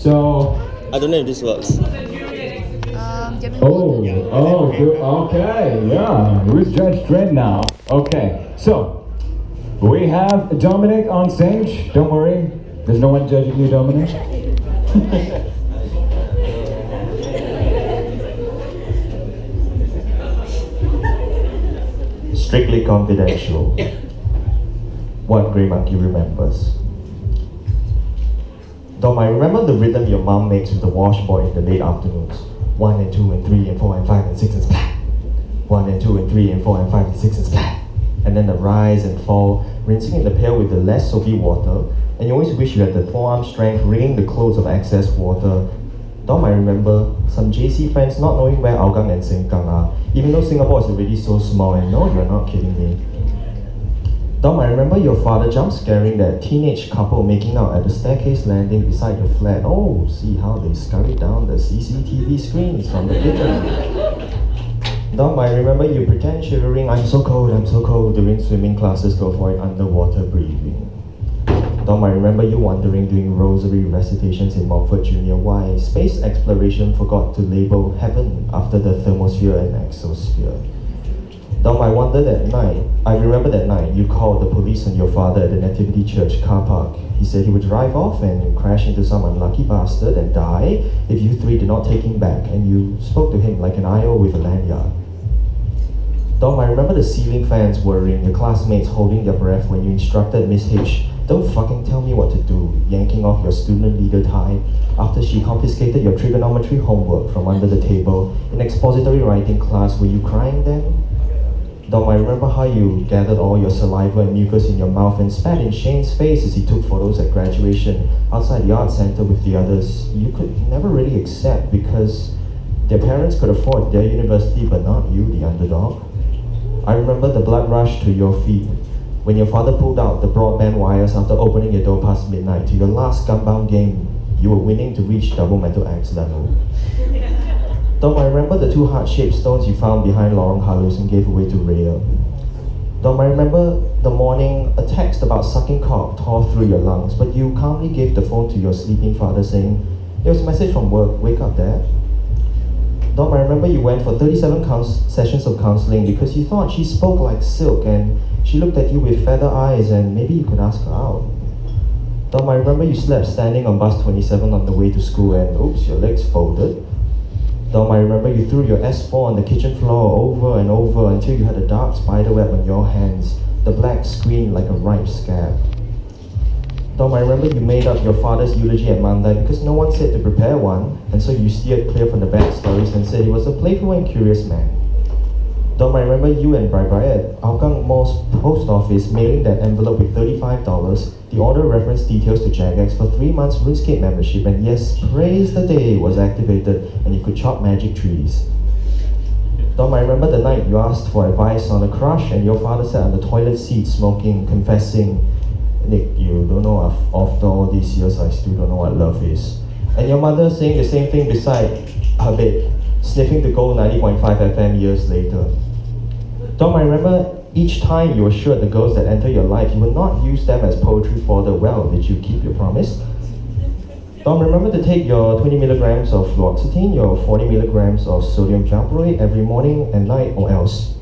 So. I don't know if this works. Okay, yeah. Who's Judge Dredd now? Okay, so we have Dominic on stage. Don't worry, there's no one judging you, Dominic. Strictly confidential. What Grey Monkey remembers. Dom, I remember the rhythm your mom makes with the washboard in the late afternoons. 1 and 2 and 3 and 4 and 5 and 6 and splat. 1 and 2 and 3 and 4 and 5 and 6 and splat. And then the rise and fall, rinsing in the pail with the less soapy water. And you always wish you had the forearm strength wringing the clothes of excess water. Dom, I remember some JC friends not knowing where Hougang and Sengkang are, even though Singapore is already so small, and no, you're not kidding me. Dom, I remember your father jump scaring that teenage couple making out at the staircase landing beside your flat. Oh, see how they scurry down the CCTV screens from the kitchen. Dom, I remember you pretend shivering, I'm so cold, during swimming classes to avoid underwater breathing. Dom, I remember you wondering during rosary recitations in Montfort Junior why space exploration forgot to label heaven after the thermosphere and exosphere. Dom, I remember that night you called the police on your father at the Nativity Church car park. He said he would drive off and crash into some unlucky bastard and die if you three did not take him back, and you spoke to him like an IO with a lanyard. Dom, I remember the ceiling fans whirring, your classmates holding their breath when you instructed Miss H, don't fucking tell me what to do, yanking off your student leader tie after she confiscated your trigonometry homework from under the table in expository writing class. Were you crying then? Dom, I remember how you gathered all your saliva and mucus in your mouth and spat in Shane's face as he took photos at graduation outside the art center with the others. You could never really accept because their parents could afford their university but not you, the underdog. I remember the blood rush to your feet when your father pulled out the broadband wires after opening your door past midnight to your last gunbound game. You were winning to reach double mental X level. Dom, I remember the two heart-shaped stones you found behind Lorong Halus and gave away to Rhea. Dom, I remember the morning a text about sucking cock tore through your lungs, but you calmly gave the phone to your sleeping father saying, it was a message from work, wake up dad. Dom, I remember you went for 37 sessions of counselling because you thought she spoke like silk and she looked at you with feather eyes and maybe you could ask her out. Dom, I remember you slept standing on bus 27 on the way to school and oops, your legs folded. Dom, I remember you threw your S4 on the kitchen floor over and over until you had a dark spider web on your hands, the black screen like a ripe scab. Dom, I remember you made up your father's eulogy at Mandai because no one said to prepare one, and so you steered clear from the backstories and said he was a playful and curious man. Dom, I remember you and Bri at Hougang Mall's post office mailing that envelope with $35, the order reference details to Jagex for 3 months RuneScape membership, and yes, praise the day was activated and you could chop magic trees. Dom, I remember the night you asked for advice on a crush and your father sat on the toilet seat smoking, confessing, Nick, you don't know, after all these years I still don't know what love is. And your mother saying the same thing beside her bed, sniffing the gold 90.5 FM years later. Dom, I remember each time you assured the girls that enter your life you would not use them as poetry fodder. Well, did you keep your promise? Dom, remember to take your 20 milligrams of fluoxetine, your 40 milligrams of sodium valproate every morning and night, or else